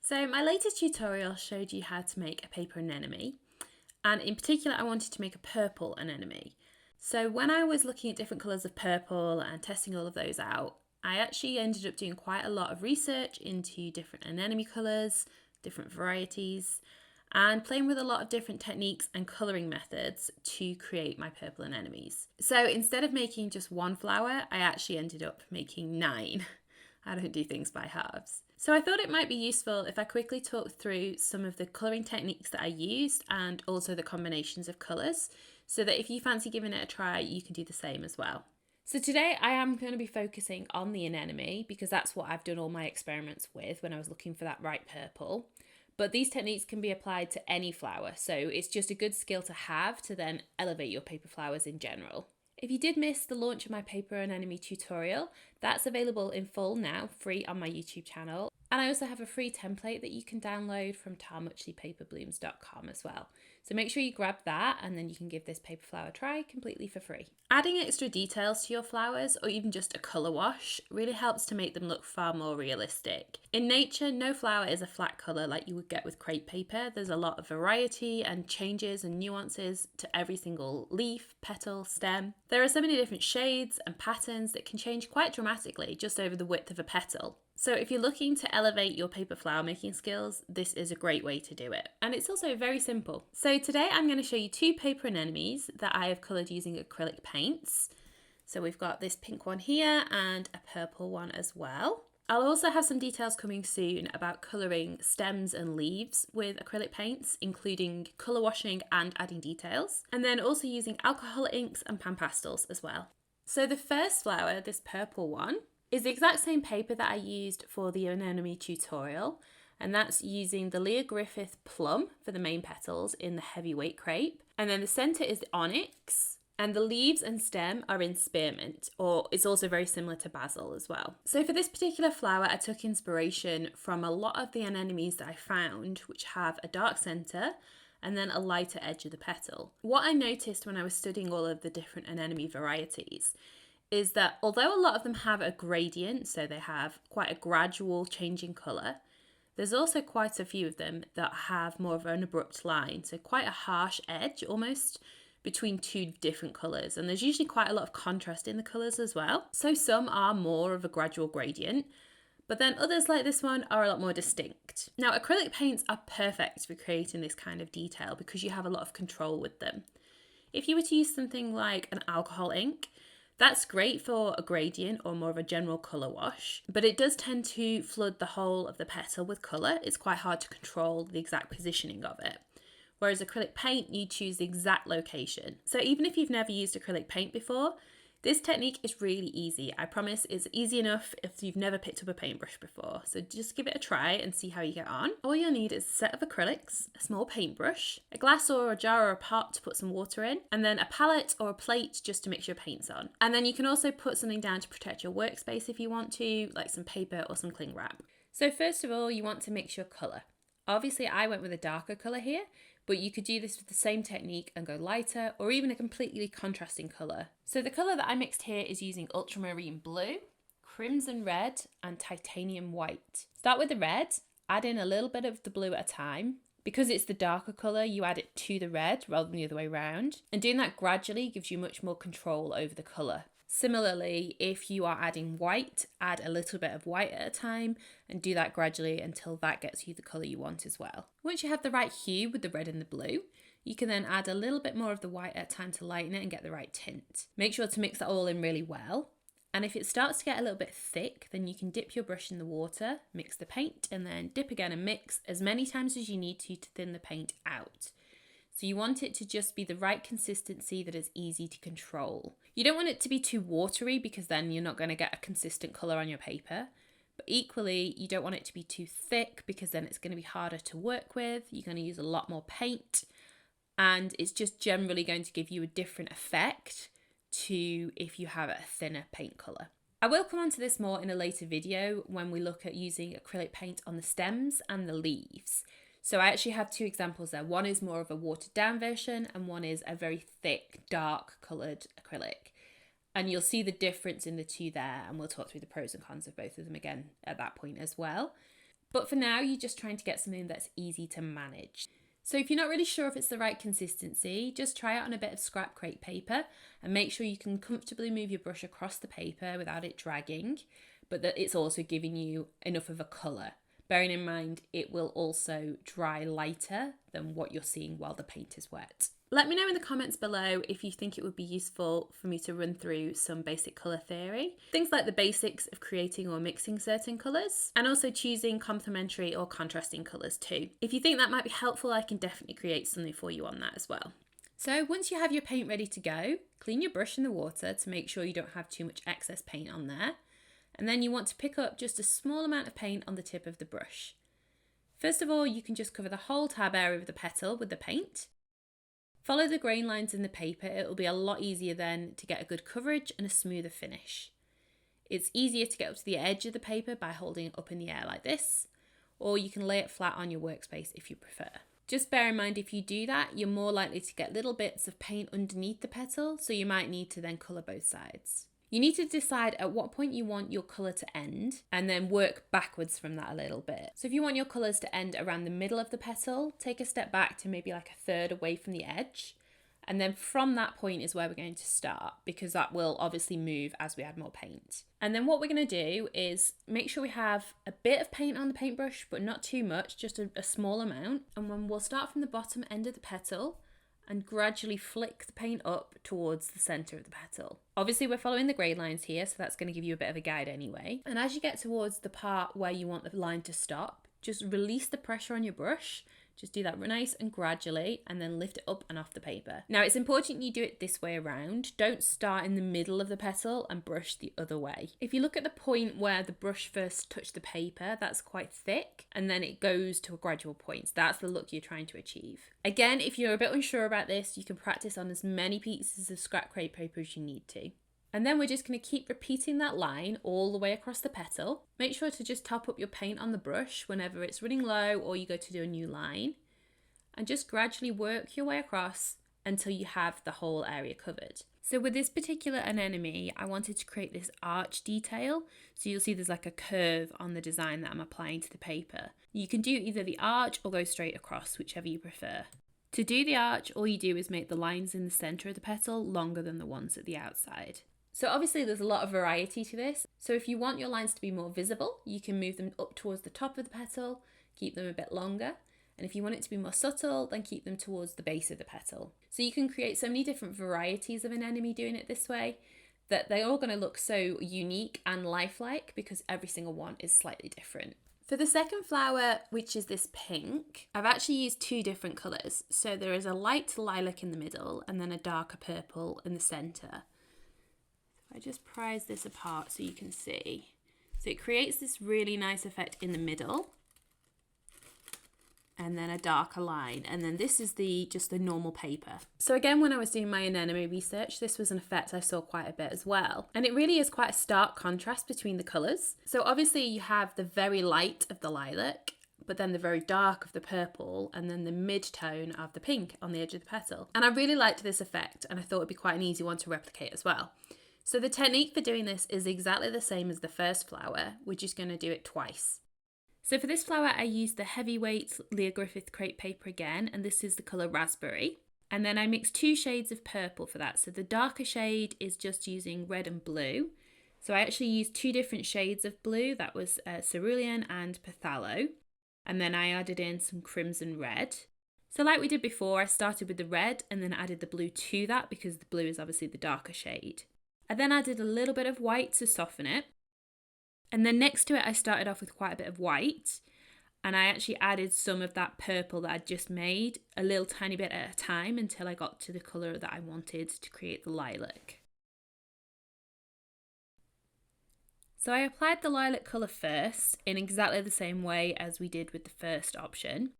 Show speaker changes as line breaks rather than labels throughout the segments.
So my latest tutorial showed you how to make a paper anemone, and in particular I wanted to make a purple anemone. So when I was looking at different colours of purple and testing all of those out, I actually ended up doing quite a lot of research into different anemone colours, different varieties, and playing with a lot of different techniques and colouring methods to create my purple anemones. So instead of making just one flower, I actually ended up making 9. I don't do things by halves. So I thought it might be useful if I quickly talked through some of the colouring techniques that I used and also the combinations of colours, so that if you fancy giving it a try, you can do the same as well. So today I am going to be focusing on the anemone because that's what I've done all my experiments with when I was looking for that right purple. But these techniques can be applied to any flower, so it's just a good skill to have to then elevate your paper flowers in general. If you did miss the launch of my paper anemone tutorial, that's available in full now, free on my YouTube channel. And I also have a free template that you can download from talmuchleypaperblooms.com as well. So make sure you grab that and then you can give this paper flower a try completely for free. Adding extra details to your flowers or even just a colour wash really helps to make them look far more realistic. In nature, no flower is a flat colour like you would get with crepe paper. There's a lot of variety and changes and nuances to every single leaf, petal, stem. There are so many different shades and patterns that can change quite dramatically just over the width of a petal. So if you're looking to elevate your paper flower making skills, this is a great way to do it. And it's also very simple. So today I'm going to show you 2 paper anemones that I have coloured using acrylic paints. So we've got this pink one here and a purple one as well. I'll also have some details coming soon about colouring stems and leaves with acrylic paints, including colour washing and adding details. And then also using alcohol inks and pan pastels as well. So the first flower, this purple one, is the exact same paper that I used for the anemone tutorial, and that's using the Leah Griffith Plum for the main petals in the heavyweight crepe. And then the centre is the onyx, and the leaves and stem are in spearmint, or it's also very similar to basil as well. So for this particular flower, I took inspiration from a lot of the anemones that I found, which have a dark centre and then a lighter edge of the petal. What I noticed when I was studying all of the different anemone varieties is that although a lot of them have a gradient, so they have quite a gradual change in colour, there's also quite a few of them that have more of an abrupt line, so quite a harsh edge almost between 2 different colours, and there's usually quite a lot of contrast in the colours as well. So some are more of a gradual gradient, but then others like this one are a lot more distinct. Now acrylic paints are perfect for creating this kind of detail because you have a lot of control with them. If you were to use something like an alcohol ink, that's great for a gradient or more of a general colour wash, but it does tend to flood the whole of the petal with colour. It's quite hard to control the exact positioning of it. Whereas acrylic paint, you choose the exact location. So even if you've never used acrylic paint before, this technique is really easy. I promise it's easy enough if you've never picked up a paintbrush before. So just give it a try and see how you get on. All you'll need is a set of acrylics, a small paintbrush, a glass or a jar or a pot to put some water in, and then a palette or a plate just to mix your paints on. And then you can also put something down to protect your workspace if you want to, like some paper or some cling wrap. So first of all, you want to mix your colour. Obviously I went with a darker colour here, but you could do this with the same technique and go lighter or even a completely contrasting colour. So the colour that I mixed here is using ultramarine blue, crimson red and titanium white. Start with the red, add in a little bit of the blue at a time. Because it's the darker colour, you add it to the red rather than the other way around. And doing that gradually gives you much more control over the colour. Similarly, if you are adding white, add a little bit of white at a time and do that gradually until that gets you the colour you want as well. Once you have the right hue with the red and the blue, you can then add a little bit more of the white at a time to lighten it and get the right tint. Make sure to mix that all in really well. And if it starts to get a little bit thick, then you can dip your brush in the water, mix the paint, and then dip again and mix as many times as you need to thin the paint out. So you want it to just be the right consistency that is easy to control. You don't want it to be too watery because then you're not going to get a consistent colour on your paper. But equally, you don't want it to be too thick because then it's going to be harder to work with. You're going to use a lot more paint and it's just generally going to give you a different effect to if you have a thinner paint colour. I will come on to this more in a later video when we look at using acrylic paint on the stems and the leaves. So I actually have 2 examples there. One is more of a watered down version and one is a very thick, dark coloured acrylic. And you'll see the difference in the 2 there, and we'll talk through the pros and cons of both of them again at that point as well. But for now, you're just trying to get something that's easy to manage. So if you're not really sure if it's the right consistency, just try it on a bit of scrap crepe paper and make sure you can comfortably move your brush across the paper without it dragging, but that it's also giving you enough of a colour. Bearing in mind, it will also dry lighter than what you're seeing while the paint is wet. Let me know in the comments below if you think it would be useful for me to run through some basic colour theory. Things like the basics of creating or mixing certain colours, and also choosing complementary or contrasting colours too. If you think that might be helpful, I can definitely create something for you on that as well. So once you have your paint ready to go, clean your brush in the water to make sure you don't have too much excess paint on there. And then you want to pick up just a small amount of paint on the tip of the brush. First of all, you can just cover the whole tab area of the petal with the paint. Follow the grain lines in the paper, it will be a lot easier then to get a good coverage and a smoother finish. It's easier to get up to the edge of the paper by holding it up in the air like this, or you can lay it flat on your workspace if you prefer. Just bear in mind, if you do that, you're more likely to get little bits of paint underneath the petal, so you might need to then colour both sides. You need to decide at what point you want your colour to end and then work backwards from that a little bit. So if you want your colours to end around the middle of the petal, take a step back to maybe like a third away from the edge. And then from that point is where we're going to start, because that will obviously move as we add more paint. And then what we're going to do is make sure we have a bit of paint on the paintbrush, but not too much, just a small amount. And then we'll start from the bottom end of the petal and gradually flick the paint up towards the centre of the petal. Obviously we're following the grey lines here, so that's going to give you a bit of a guide anyway. And as you get towards the part where you want the line to stop, just release the pressure on your brush. Just do that nice and gradually and then lift it up and off the paper. Now it's important you do it this way around. Don't start in the middle of the petal and brush the other way. If you look at the point where the brush first touched the paper, that's quite thick, and then it goes to a gradual point. So that's the look you're trying to achieve. Again, if you're a bit unsure about this, you can practice on as many pieces of scrap crepe paper as you need to. And then we're just going to keep repeating that line all the way across the petal. Make sure to just top up your paint on the brush whenever it's running low or you go to do a new line. And just gradually work your way across until you have the whole area covered. So with this particular anemone, I wanted to create this arch detail. So you'll see there's like a curve on the design that I'm applying to the paper. You can do either the arch or go straight across, whichever you prefer. To do the arch, all you do is make the lines in the centre of the petal longer than the ones at the outside. So obviously there's a lot of variety to this. So if you want your lines to be more visible, you can move them up towards the top of the petal, keep them a bit longer. And if you want it to be more subtle, then keep them towards the base of the petal. So you can create so many different varieties of an anemone doing it this way that they're all going to look so unique and lifelike because every single one is slightly different. For the second flower, which is this pink, I've actually used two different colours. So there is a light lilac in the middle and then a darker purple in the centre. I just prise this apart so you can see. So it creates this really nice effect in the middle and then a darker line. And then this is just the normal paper. So again, when I was doing my anemone research, this was an effect I saw quite a bit as well. And it really is quite a stark contrast between the colours. So obviously you have the very light of the lilac, but then the very dark of the purple, and then the mid-tone of the pink on the edge of the petal. And I really liked this effect, and I thought it'd be quite an easy one to replicate as well. So the technique for doing this is exactly the same as the first flower. We're just going to do it twice. So for this flower, I used the heavyweight Leah Griffith crepe paper again, and this is the colour raspberry. And then I mixed two shades of purple for that. So the darker shade is just using red and blue. So I actually used two different shades of blue. That was cerulean and phthalo. And then I added in some crimson red. So like we did before, I started with the red and then added the blue to that because the blue is obviously the darker shade. I then added a little bit of white to soften it. And then next to it, I started off with quite a bit of white. And I actually added some of that purple that I'd just made, a little tiny bit at a time until I got to the colour that I wanted to create the lilac. So I applied the lilac colour first in exactly the same way as we did with the first option.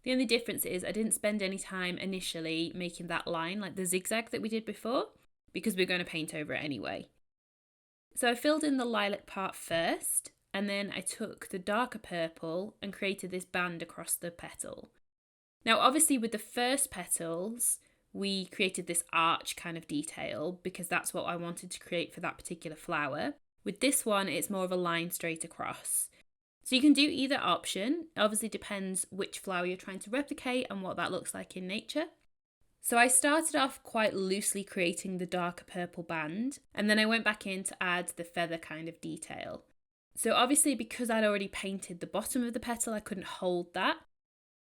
The only difference is I didn't spend any time initially making that line, like the zigzag that we did before, because we're going to paint over it anyway. So I filled in the lilac part first, and then I took the darker purple and created this band across the petal. Now obviously with the first petals, we created this arch kind of detail because that's what I wanted to create for that particular flower. With this one, it's more of a line straight across. So you can do either option. It obviously depends which flower you're trying to replicate and what that looks like in nature. So I started off quite loosely creating the darker purple band, and then I went back in to add the feather kind of detail. So obviously, because I'd already painted the bottom of the petal, I couldn't hold that.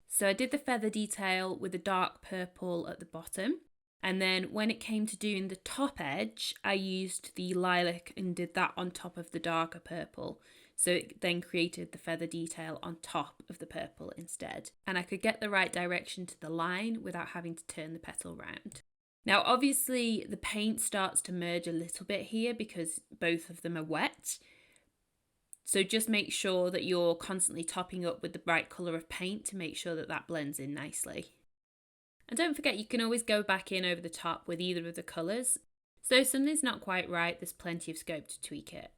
So I did the feather detail with the dark purple at the bottom. And then when it came to doing the top edge, I used the lilac and did that on top of the darker purple. So it then created the feather detail on top of the purple instead. And I could get the right direction to the line without having to turn the petal round. Now, obviously, the paint starts to merge a little bit here because both of them are wet. So just make sure that you're constantly topping up with the right colour of paint to make sure that that blends in nicely. And don't forget, you can always go back in over the top with either of the colours. So if something's not quite right, there's plenty of scope to tweak it.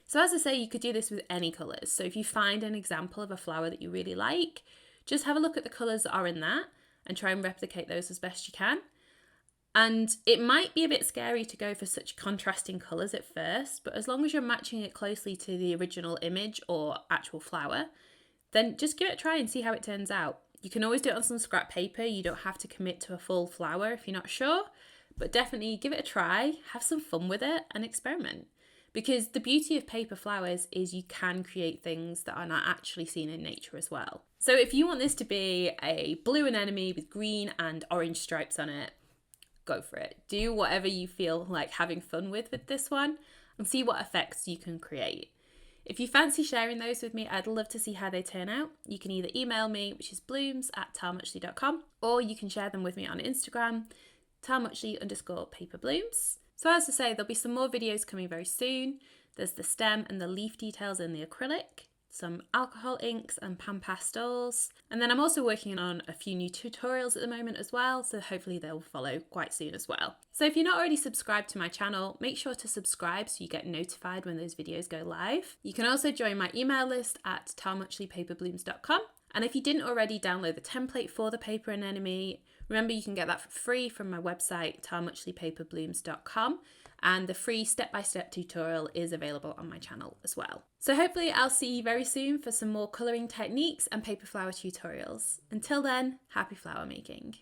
So as I say, you could do this with any colours. So if you find an example of a flower that you really like, just have a look at the colours that are in that and try and replicate those as best you can. And it might be a bit scary to go for such contrasting colours at first, but as long as you're matching it closely to the original image or actual flower, then just give it a try and see how it turns out. You can always do it on some scrap paper. You don't have to commit to a full flower if you're not sure, but definitely give it a try, have some fun with it and experiment. Because the beauty of paper flowers is you can create things that are not actually seen in nature as well. So if you want this to be a blue anemone with green and orange stripes on it, go for it. Do whatever you feel like having fun with this one and see what effects you can create. If you fancy sharing those with me, I'd love to see how they turn out. You can either email me, which is blooms@talmuchley.com, or you can share them with me on Instagram, talmuchley_paperblooms. So as I say, there'll be some more videos coming very soon. There's the stem and the leaf details in the acrylic, some alcohol inks and pan pastels. And then I'm also working on a few new tutorials at the moment as well, so hopefully they'll follow quite soon as well. So if you're not already subscribed to my channel, make sure to subscribe so you get notified when those videos go live. You can also join my email list at talmuchleypaperblooms.com. And if you didn't already download the template for the paper anemone, remember you can get that for free from my website, talmuchleypaperblooms.com. And the free step-by-step tutorial is available on my channel as well. So hopefully I'll see you very soon for some more colouring techniques and paper flower tutorials. Until then, happy flower making.